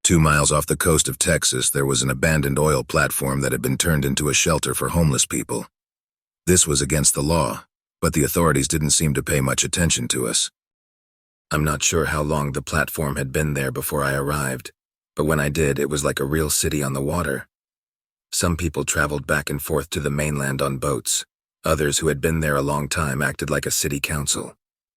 2 miles off the coast of Texas, there was an abandoned oil platform that had been turned into a shelter for homeless people. This was against the law, but the authorities didn't seem to pay much attention to us. I'm not sure how long the platform had been there before I arrived, but when I did, it was like a real city on the water. Some people traveled back and forth to the mainland on boats. Others who had been there a long time acted like a city council.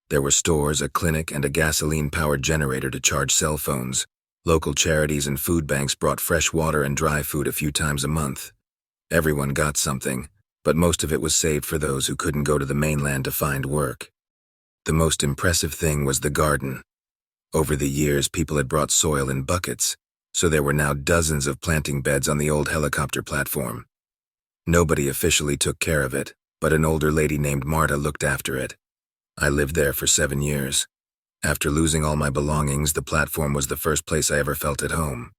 There were stores, a clinic, and a gasoline-powered generator to charge cell phones. Local charities and food banks brought fresh water and dry food a few times a month. Everyone got something, but most of it was saved for those who couldn't go to the mainland to find work. The most impressive thing was the garden. Over the years, people had brought soil in buckets, so there were now dozens of planting beds on the old helicopter platform. Nobody officially took care of it, but an older lady named Marta looked after it. I lived there for 7 years. After losing all my belongings, the platform was the first place I ever felt at home.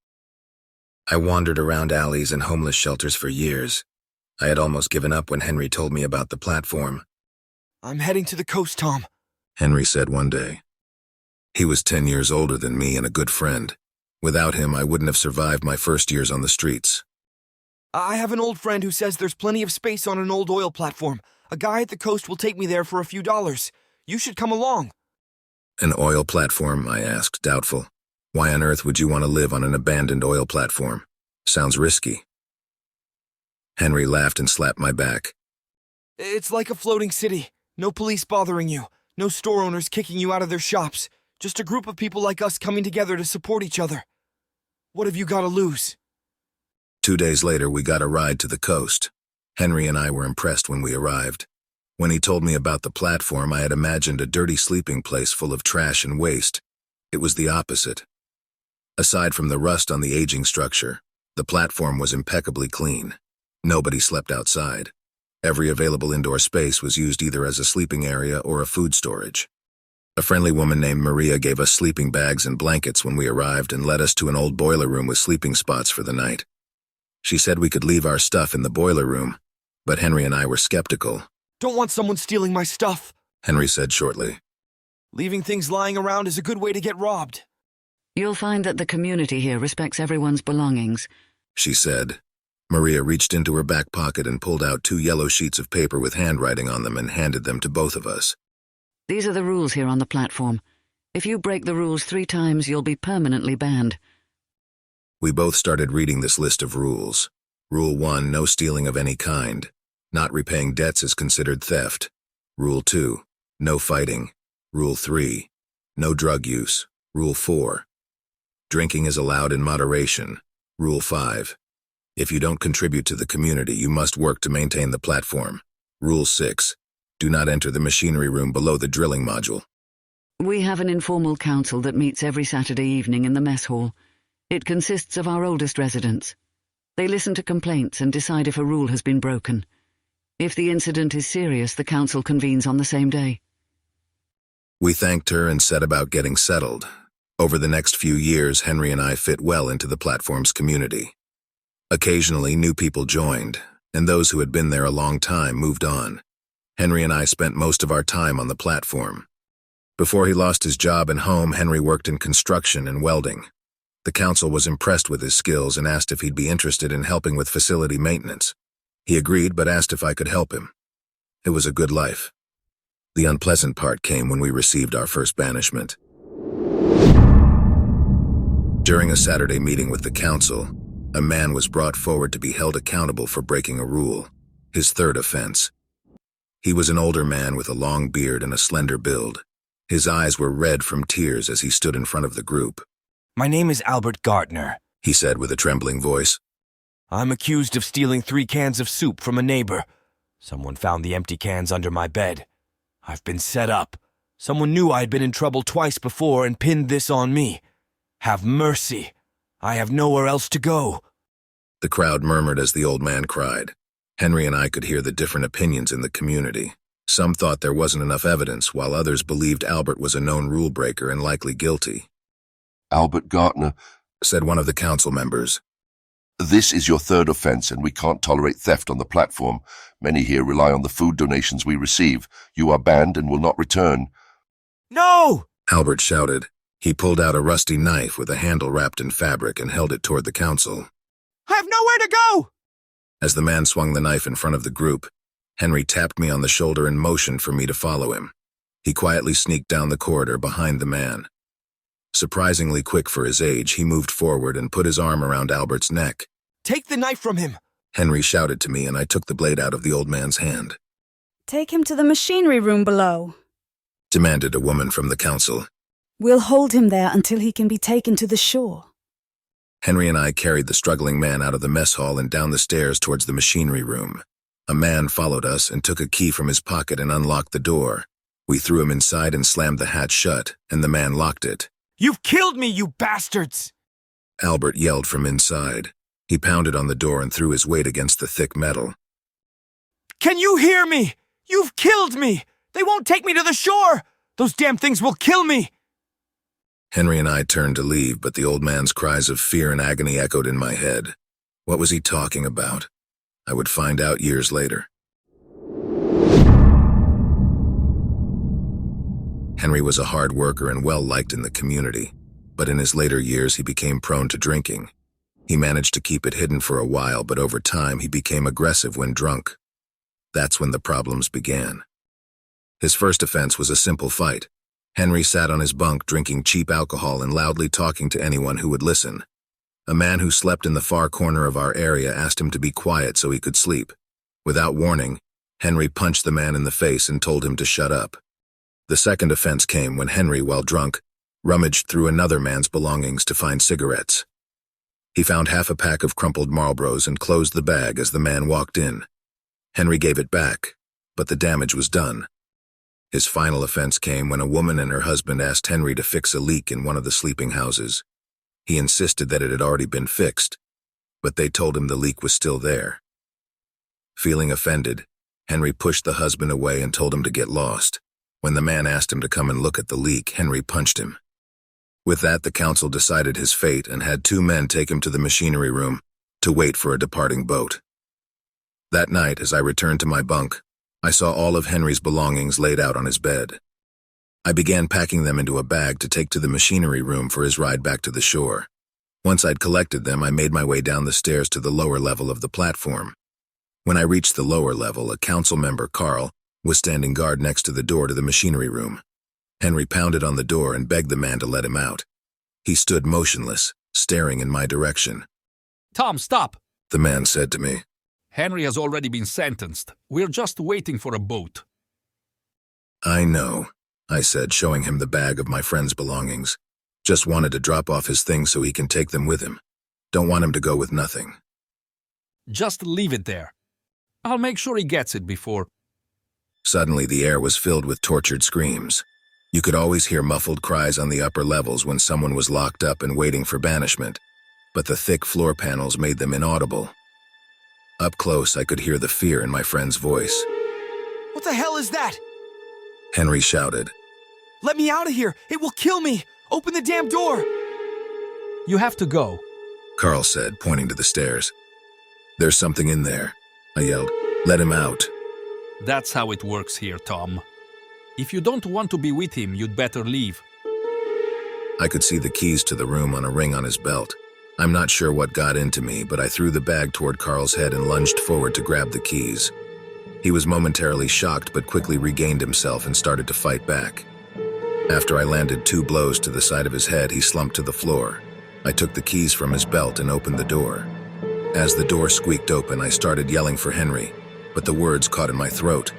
I wandered around alleys and homeless shelters for years. I had almost given up when Henry told me about the platform. "I'm heading to the coast, Tom," Henry said one day. He was 10 years older than me and a good friend. Without him, I wouldn't have survived my first years on the streets. "I have an old friend who says there's plenty of space on an old oil platform. A guy at the coast will take me there for a few dollars. You should come along." An oil platform? I asked, doubtful. Why on earth would you want to live on an abandoned oil platform? Sounds risky. Henry laughed and slapped my back. "It's like a floating city. No police bothering you. No store owners kicking you out of their shops. Just a group of people like us coming together to support each other. What have you got to lose?" 2 days later, we got a ride to the coast. Henry and I were impressed when we arrived. When he told me about the platform, I had imagined a dirty sleeping place full of trash and waste. It was the opposite. Aside from the rust on the aging structure, the platform was impeccably clean. Nobody slept outside. Every available indoor space was used either as a sleeping area or a food storage. A friendly woman named Maria gave us sleeping bags and blankets when we arrived and led us to an old boiler room with sleeping spots for the night. She said we could leave our stuff in the boiler room, but Henry and I were skeptical. "Don't want someone stealing my stuff," Henry said shortly. "Leaving things lying around is a good way to get robbed." "You'll find that the community here respects everyone's belongings," she said. Maria reached into her back pocket and pulled out 2 yellow sheets of paper with handwriting on them and handed them to both of us. "These are the rules here on the platform. If you break the rules 3 times, you'll be permanently banned." We both started reading this list of rules. Rule 1, no stealing of any kind. Not repaying debts is considered theft. Rule 2, no fighting. Rule 3, no drug use. Rule 4, drinking is allowed in moderation. Rule 5, if you don't contribute to the community, you must work to maintain the platform. Rule 6, do not enter the machinery room below the drilling module. We have an informal council that meets every Saturday evening in the mess hall. It consists of our oldest residents. They listen to complaints and decide if a rule has been broken. If the incident is serious, the council convenes on the same day. We thanked her and set about getting settled. Over the next few years, Henry and I fit well into the platform's community. Occasionally, new people joined, and those who had been there a long time moved on. Henry and I spent most of our time on the platform. Before he lost his job and home, Henry worked in construction and welding. The council was impressed with his skills and asked if he'd be interested in helping with facility maintenance. He agreed, but asked if I could help him. It was a good life. The unpleasant part came when we received our first banishment. During a Saturday meeting with the council, a man was brought forward to be held accountable for breaking a rule, his 3rd offense. He was an older man with a long beard and a slender build. His eyes were red from tears as he stood in front of the group. "My name is Albert Gardner," he said with a trembling voice. "I'm accused of stealing 3 cans of soup from a neighbor. Someone found the empty cans under my bed. I've been set up. Someone knew I had been in trouble twice before and pinned this on me. Have mercy. I have nowhere else to go." The crowd murmured as the old man cried. Henry and I could hear the different opinions in the community. Some thought there wasn't enough evidence, while others believed Albert was a known rule breaker and likely guilty. "Albert Gardner," said one of the council members. "This is your 3rd offense, and we can't tolerate theft on the platform. Many here rely on the food donations we receive. You are banned and will not return." "No!" Albert shouted. He pulled out a rusty knife with a handle wrapped in fabric and held it toward the council. I have nowhere to go! As the man swung the knife in front of the group, Henry tapped me on the shoulder and motioned for me to follow him. He quietly sneaked down the corridor behind the man. Surprisingly quick for his age, he moved forward and put his arm around Albert's neck. Take the knife from him! Henry shouted to me, and I took the blade out of the old man's hand. Take him to the machinery room below, Demanded a woman from the council. We'll hold him there until he can be taken to the shore. Henry and I carried the struggling man out of the mess hall and down the stairs towards the machinery room. A man followed us and took a key from his pocket and unlocked the door. We threw him inside and slammed the hatch shut, and the man locked it. You've killed me, you bastards! Albert yelled from inside. He pounded on the door and threw his weight against the thick metal. Can you hear me? You've killed me! They won't take me to the shore! Those damn things will kill me! Henry and I turned to leave, but the old man's cries of fear and agony echoed in my head. What was he talking about? I would find out years later. Henry was a hard worker and well-liked in the community, but in his later years he became prone to drinking. He managed to keep it hidden for a while, but over time he became aggressive when drunk. That's when the problems began. His first offense was a simple fight. Henry sat on his bunk drinking cheap alcohol and loudly talking to anyone who would listen. A man who slept in the far corner of our area asked him to be quiet so he could sleep. Without warning, Henry punched the man in the face and told him to shut up. The second offense came when Henry, while drunk, rummaged through another man's belongings to find cigarettes. He found half a pack of crumpled Marlboros and closed the bag as the man walked in. Henry gave it back, but the damage was done. His final offense came when a woman and her husband asked Henry to fix a leak in one of the sleeping houses. He insisted that it had already been fixed, but they told him the leak was still there. Feeling offended, Henry pushed the husband away and told him to get lost. When the man asked him to come and look at the leak, Henry punched him. With that, the council decided his fate and had 2 men take him to the machinery room to wait for a departing boat. That night, as I returned to my bunk, I saw all of Henry's belongings laid out on his bed. I began packing them into a bag to take to the machinery room for his ride back to the shore. Once I'd collected them, I made my way down the stairs to the lower level of the platform. When I reached the lower level, a council member, Carl, was standing guard next to the door to the machinery room. Henry pounded on the door and begged the man to let him out. He stood motionless, staring in my direction. Tom, stop! The man said to me. Henry has already been sentenced. We're just waiting for a boat. I know, I said, showing him the bag of my friend's belongings. Just wanted to drop off his things so he can take them with him. Don't want him to go with nothing. Just leave it there. I'll make sure he gets it before... Suddenly the air was filled with tortured screams. You could always hear muffled cries on the upper levels when someone was locked up and waiting for banishment, but the thick floor panels made them inaudible. Up close, I could hear the fear in my friend's voice. What the hell is that? Henry shouted. Let me out of here! It will kill me! Open the damn door! You have to go. Carl said, pointing to the stairs. There's something in there, I yelled. Let him out. That's how it works here, Tom. If you don't want to be with him, you'd better leave. I could see the keys to the room on a ring on his belt. I'm not sure what got into me, but I threw the bag toward Carl's head and lunged forward to grab the keys. He was momentarily shocked but quickly regained himself and started to fight back. After I landed 2 blows to the side of his head, he slumped to the floor. I took the keys from his belt and opened the door. As the door squeaked open, I started yelling for Henry, but the words caught in my throat.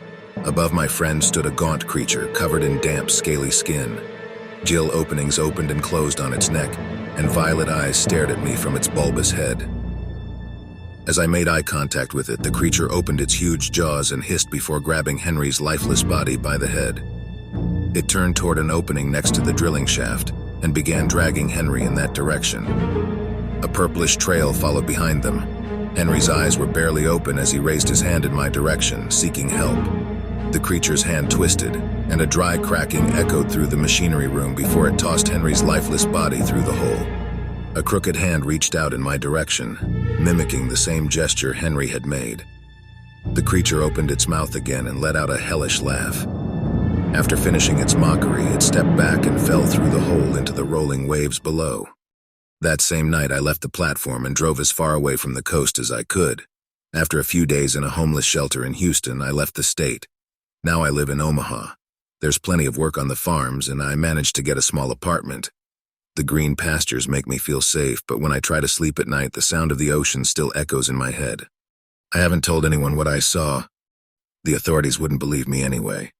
Above my friend stood a gaunt creature covered in damp, scaly skin. Gill openings opened and closed on its neck, and violet eyes stared at me from its bulbous head. As I made eye contact with it, the creature opened its huge jaws and hissed before grabbing Henry's lifeless body by the head. It turned toward an opening next to the drilling shaft and began dragging Henry in that direction. A purplish trail followed behind them. Henry's eyes were barely open as he raised his hand in my direction, seeking help. The creature's hand twisted, and a dry cracking echoed through the machinery room before it tossed Henry's lifeless body through the hole. A crooked hand reached out in my direction, mimicking the same gesture Henry had made. The creature opened its mouth again and let out a hellish laugh. After finishing its mockery, it stepped back and fell through the hole into the rolling waves below. That same night, I left the platform and drove as far away from the coast as I could. After a few days in a homeless shelter in Houston, I left the state. Now I live in Omaha. There's plenty of work on the farms, and I managed to get a small apartment. The green pastures make me feel safe, but when I try to sleep at night, the sound of the ocean still echoes in my head. I haven't told anyone what I saw. The authorities wouldn't believe me anyway.